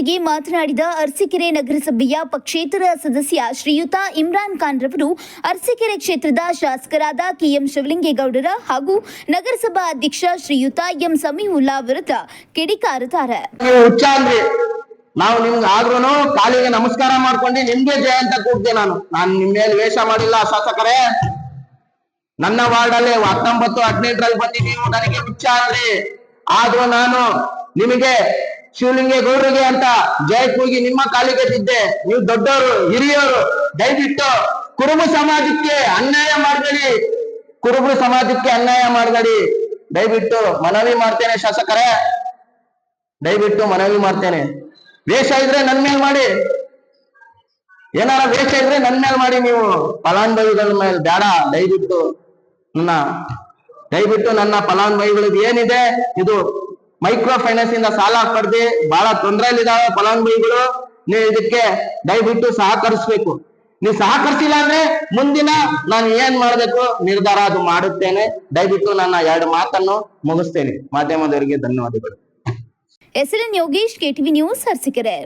ಸುದ್ದಿಗೋಷ್ಠಿಯೊಂದಿಗೆ ಮಾತನಾಡಿದ ಅರಸೀಕೆರೆ ನಗರಸಭೆಯ ಪಕ್ಷೇತರ ಸದಸ್ಯ ಶ್ರೀಯುತ ಇಮ್ರಾನ್ ಖಾನ್ ರವರು ಅರಸೀಕೆರೆ ಕ್ಷೇತ್ರದ ಶಾಸಕರಾದ ಕೆಎಂ ಶಿವಲಿಂಗೇಗೌಡರ ಹಾಗೂ ನಗರಸಭಾ ಅಧ್ಯಕ್ಷ ಶ್ರೀಯುತ ಎಂ ಸಮೀವುಲ್ಲಾ ವಿರುದ್ಧ ಕಿಡಿಕಾರುತ್ತಾರೆ. ನಾವು ನಿಮ್ಗೆ ಆದ್ರೂನು ಕಾಲಿಗೆ ನಮಸ್ಕಾರ ಮಾಡ್ಕೊಂಡು ನಿಮ್ಗೆ ಜಯ ಅಂತ ಕೂಗ್ದೆ. ನಾನು ನಿಮ್ ಮೇಲೆ ವೇಷ ಮಾಡಿಲ್ಲ ಶಾಸಕರೇ. ನನ್ನ ವಾರ್ಡ್ ಅಲ್ಲಿ 19-18 ಬಂದು ನೀವು ನನಗೆ ವಿಚಾರ್ರಿ, ಆದ್ರೂ ನಾನು ನಿಮಗೆ ಶಿವಲಿಂಗೇಗೌಡರಿಗೆ ಅಂತ ಜಯ ಕೂಗಿ ನಿಮ್ಮ ಕಾಲಿಗೆ ಬಿದ್ದೆ. ನೀವು ದೊಡ್ಡವರು, ಹಿರಿಯವರು, ದಯವಿಟ್ಟು ಕುರುಬ ಸಮಾಜಕ್ಕೆ ಅನ್ಯಾಯ ಮಾಡಬೇಡಿ, ಕುರುಬ ಸಮಾಜಕ್ಕೆ ಅನ್ಯಾಯ ಮಾಡಬೇಡಿ. ದಯವಿಟ್ಟು ಮನವಿ ಮಾಡ್ತೇನೆ ಶಾಸಕರೇ, ದಯವಿಟ್ಟು ಮನವಿ ಮಾಡ್ತೇನೆ. ವೇಷ ಇದ್ರೆ ನನ್ ಮೇಲೆ ಮಾಡಿ, ಏನಾರ ವೇಷ ಇದ್ರೆ ನನ್ ಮೇಲೆ ಮಾಡಿ, ನೀವು ಫಲಾನುಭವಿಗಳ ಮೇಲೆ ಬೇಡ. ದಯವಿಟ್ಟು ನನ್ನ ಫಲಾನುಭವಿಗಳಿಗೆ ಏನಿದೆ, ಇದು ಮೈಕ್ರೋ ಫೈನಾನ್ಸ್ ಇಂದ ಸಾಲ ಪಡೆದು ಬಹಳ ತೊಂದರೆಯಲ್ಲಿದ್ದಾವೆ ಫಲಾನುಭವಿಗಳು. ನೀವು ಇದಕ್ಕೆ ದಯವಿಟ್ಟು ಸಹಕರಿಸ್ಬೇಕು. ನೀವು ಸಹಕರಿಸಿಲ್ಲ ಅಂದ್ರೆ ಮುಂದಿನ ನಾನು ಏನ್ ಮಾಡ್ಬೇಕು ನಿರ್ಧಾರ ಅದು ಮಾಡುತ್ತೇನೆ. ದಯವಿಟ್ಟು ನನ್ನ 2 ಮಾತನ್ನು ಮುಗಿಸ್ತೇನೆ. ಮಾಧ್ಯಮದವರಿಗೆ ಧನ್ಯವಾದಗಳು. SLN Yogesh, KTV news, Arsikere.